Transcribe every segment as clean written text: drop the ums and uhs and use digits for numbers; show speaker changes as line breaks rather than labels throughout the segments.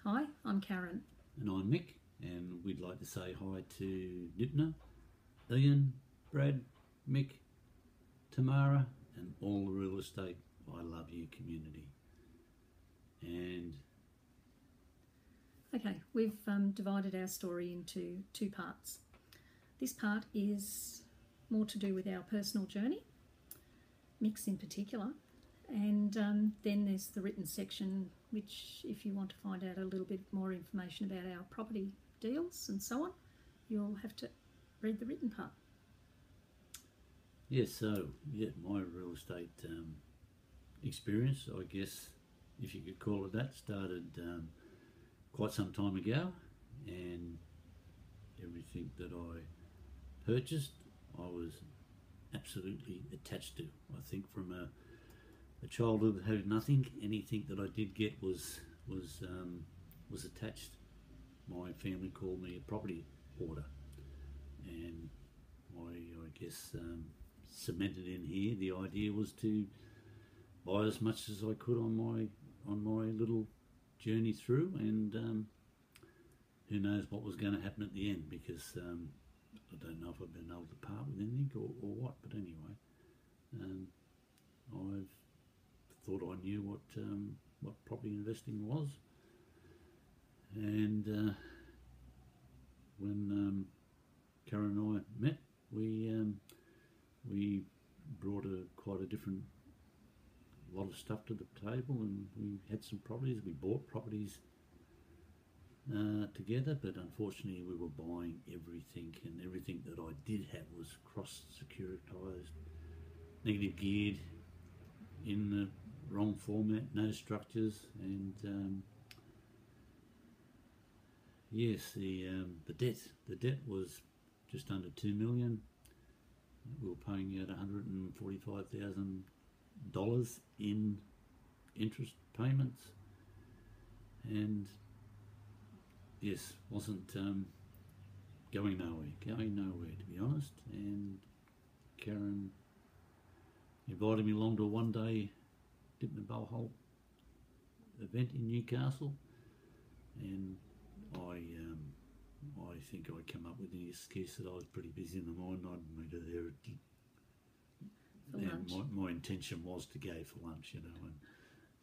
Hi, I'm Karen.
And I'm Mick, and we'd like to say hi to Dymphna, Ian, Brad, Mick, Tamara, and all the real estate I love you community. And
Okay, we've divided our story into two parts. This part is more to do with our personal journey, Mick's in particular, and then there's the written section, which if you want to find out a little bit more information about our property deals and so on, you'll have to read the written part.
my real estate experience, I guess, if you could call it that, started quite some time ago, and everything that I purchased I was absolutely attached to. I think from a childhood that had nothing, anything that I did get was attached. My family called me a property hoarder, and I guess cemented in here. The idea was to buy as much as I could on my little journey through, and who knows what was going to happen at the end, because I don't know if I've been able to part with anything or what, but anyway, I've thought I knew what property investing was, and when Karen and I met, we brought quite a different lot of stuff to the table, and we had some properties. We bought properties together, but unfortunately we were buying everything, and everything that I did have was cross-securitized, negative geared, in the wrong format, no structures, and yes, the debt was just under $2 million. We were paying out $145,000 in interest payments, and yes, wasn't going nowhere, to be honest. And Karen invited me along to a one-day Dymphna Boholt event in Newcastle, and I think I came up with the excuse that I was pretty busy in the morning. I'd meet her there, and my intention was to go for lunch,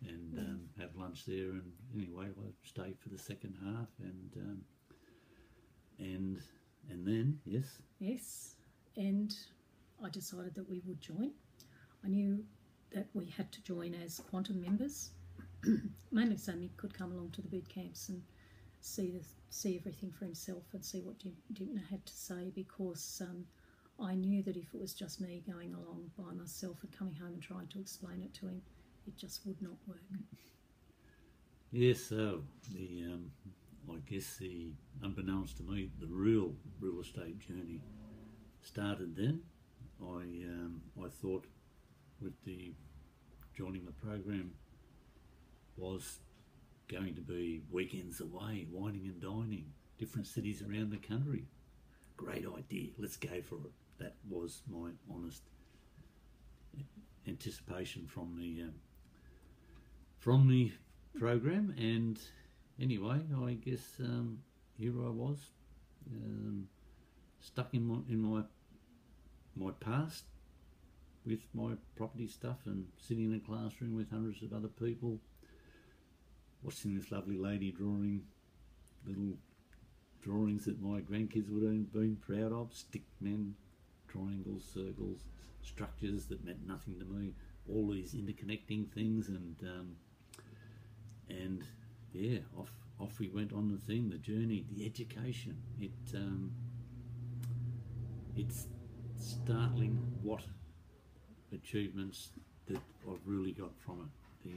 and have lunch there. And anyway, I stayed for the second half, and then
Yes, and I decided that we would join. I knew that we had to join as quantum members, mainly so Mick could come along to the boot camps and see everything for himself and see what Dymphna had to say, because I knew that if it was just me going along by myself and coming home and trying to explain it to him, it just would not work.
Yes, so I guess unbeknownst to me, the real estate journey started then. I thought with the joining the program was going to be weekends away, wining and dining, different cities around the country. Great idea, let's go for it. That was my honest anticipation from the program, and anyway, I guess here I was, stuck in my past with my property stuff, and sitting in a classroom with hundreds of other people, watching this lovely lady drawing little drawings that my grandkids would have been proud of, stick men, triangles, circles, structures that meant nothing to me, all these interconnecting things, and yeah, off we went on the journey, the education. It's startling what achievements that I've really got from it.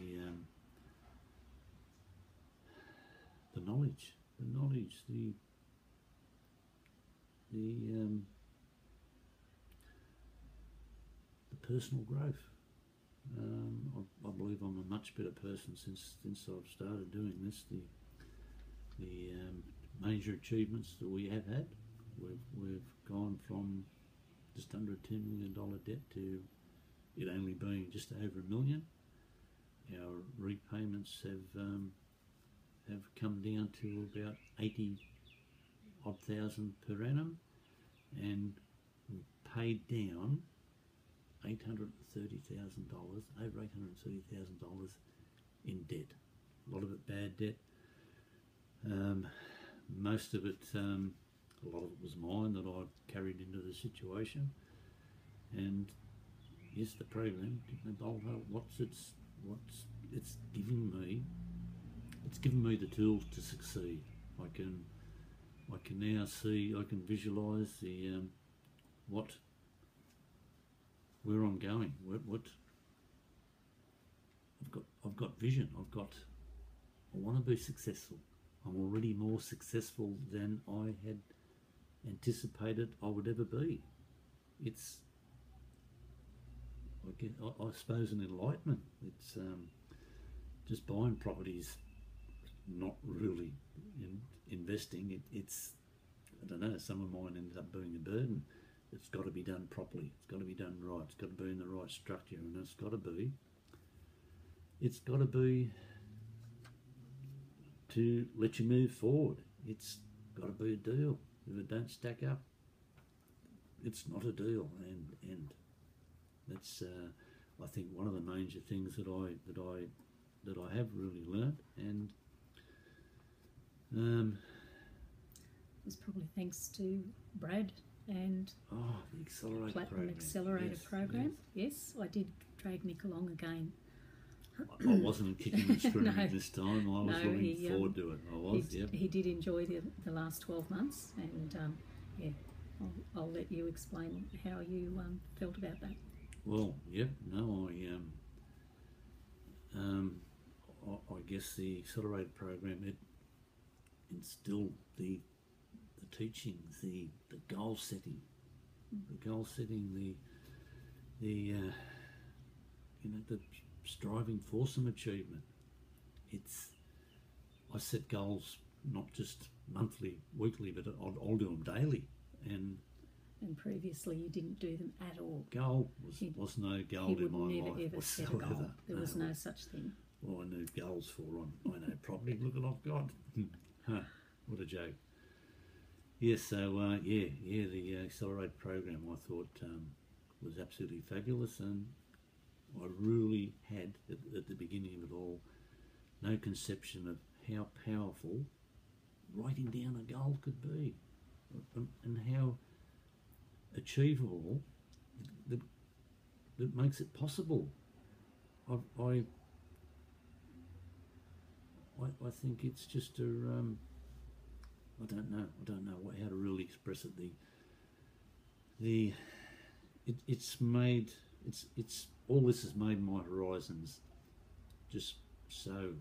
The knowledge, the personal growth. I believe I'm a much better person since I've started doing this. The major achievements that we have had, we've gone from just under a $2 million debt to it only being just over $1 million. Our repayments have have come down to about 80 odd thousand per annum, and we paid down $830,000, over $830,000 in debt. A lot of it bad debt. Most of it, a lot of it was mine that I carried into the situation. And yes, the program, Dymphna Boholt, it's giving me the tools to succeed. I can now see, I can visualise the where I'm going. What I've got vision. I want to be successful. I'm already more successful than I had anticipated I would ever be. It's, I suppose, an enlightenment. It's just buying properties, not really investing. It's, I don't know, some of mine ended up being a burden. It's got to be done properly. It's got to be done right. It's got to be in the right structure, and it's got to be to let you move forward. It's got to be a deal. If it don't stack up, it's not a deal. And that's I think one of the major things that I have really learnt. And
it was probably thanks to Brad and
the Accelerator
Platinum
program.
Accelerator program. Yes, I did drag Nick along again.
I wasn't kicking and screaming this time. I was looking forward to it. I was,
He did enjoy the last 12 months, and I'll let you explain how you felt about that.
Well, I guess the Accelerator program, it instilled the teachings, the goal setting, the striving for some achievement. I set goals not just monthly, weekly, but I'll do them daily. And
previously you didn't do them at all.
Goal was no goal in my life.
He would never ever set a goal. There was no such thing.
Well, I knew goals for I know property. Look what I've got. What a joke. Yes, so the Accelerate program I thought was absolutely fabulous, and I really had at the beginning of it all no conception of how powerful writing down a goal could be, and how achievable that makes it possible. I think it's just a I don't know how to really express it. It's all this has made my horizons just so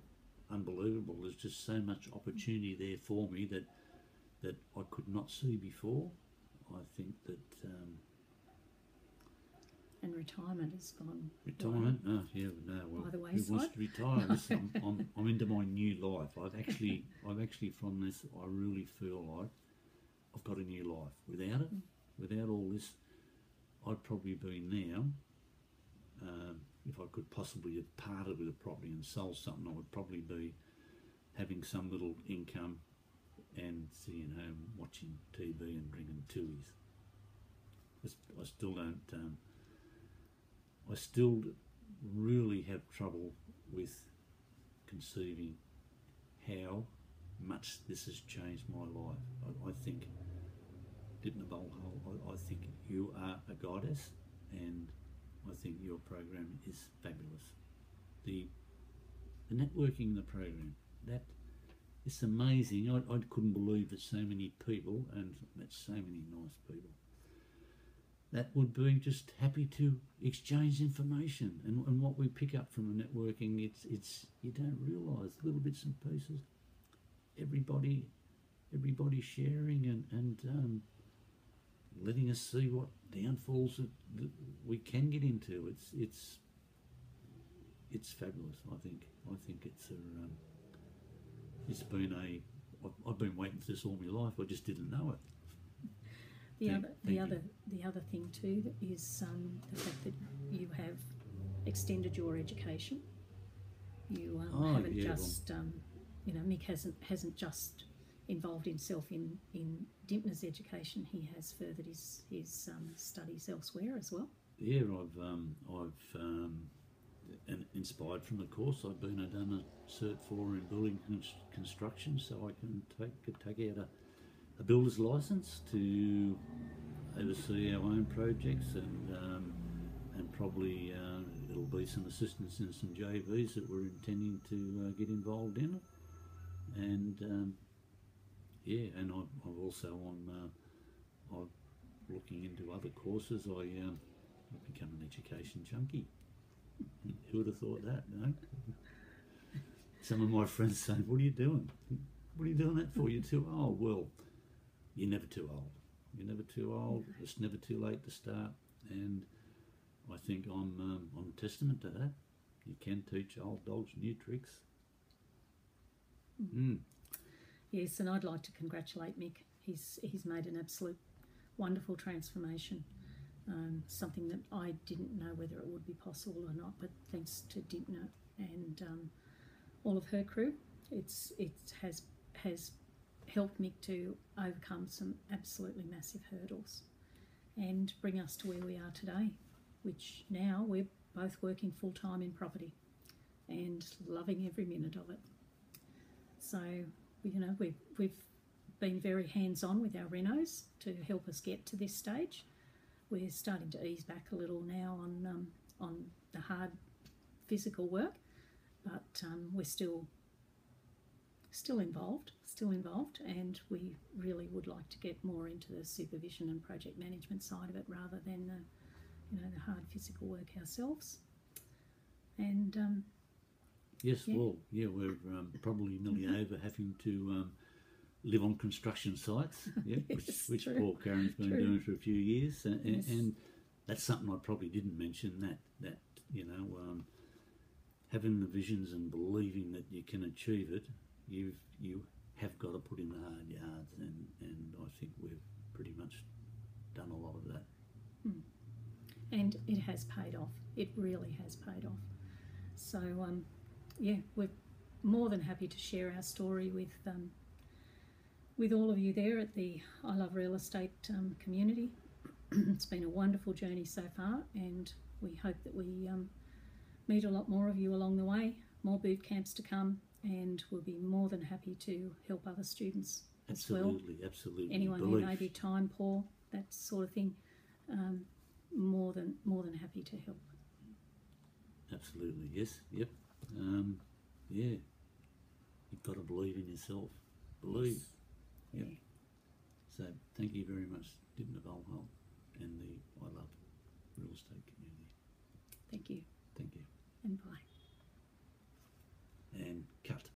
unbelievable. There's just so much opportunity there for me that I could not see before. I think that
and retirement has gone.
Retirement? Well,
by the
who
wayside?
wants to retire? I'm into my new life. I've actually from this, I really feel like I've got a new life. Without all this, I'd probably be now. If I could possibly have parted with a property and sold something, I would probably be having some little income and sitting home watching TV and drinking Tuies. I still don't. I still really have trouble with conceiving how much this has changed my life. I think, Dymphna Boholt, I think you are a goddess, and I think your program is fabulous. The networking in the program, that is amazing. I couldn't believe that so many people, and met so many nice people, that would be just happy to exchange information. And what we pick up from the networking, it's you don't realise little bits and pieces. Everybody sharing and letting us see what downfalls that we can get into. It's fabulous. I think I've been waiting for this all my life. I just didn't know it.
The other thing too is the fact that you have extended your education. You haven't you know, Mick hasn't just involved himself in Dymphna's education. He has furthered his studies elsewhere as well.
Yeah, I've inspired from the course. I've been and done a Cert 4 in building construction, so I can take out a builder's licence to oversee our own projects, and probably it'll be some assistance in some JVs that we're intending to get involved in, and yeah, and I've also I'm looking into other courses. I've become an education junkie. Who would have thought that, no? Some of my friends saying, what are you doing? What are you doing that for? You're too old. Well, you're never too old. You're never too old. It's never too late to start. And I think I'm a testament to that. You can teach old dogs new tricks.
Yes, and I'd like to congratulate Mick. He's made an absolute wonderful transformation. Something that I didn't know whether it would be possible or not, but thanks to Dymphna and all of her crew, it has helped Mick to overcome some absolutely massive hurdles and bring us to where we are today, which now we're both working full-time in property and loving every minute of it. So, you know, we've been very hands-on with our renos to help us get to this stage. We're starting to ease back a little now on the hard physical work, but we're still involved, and we really would like to get more into the supervision and project management side of it rather than the hard physical work ourselves. And
yes, yeah. Well, yeah, we're probably nearly over having to live on construction sites, yeah,
Yes,
which
true.
poor Karen's been
True.
doing for a few years, and,
Yes.
and that's something I probably didn't mention, that you know, having the visions and believing that you can achieve it, you have got to put in the hard yards, and I think we've pretty much done a lot of that.
And it has paid off. It really has paid off. So yeah, we're more than happy to share our story with all of you there at the I Love Real Estate community. It's been a wonderful journey so far, and we hope that we meet a lot more of you along the way, more boot camps to come, and we'll be more than happy to help other students as well.
Absolutely.
Anyone who may be time poor, that sort of thing, more than happy to help.
Absolutely, yes, yep. Yeah, you've got to believe in yourself. Believe.
Yes.
Yep.
Yeah.
So thank you very much, Dymphna Boholt.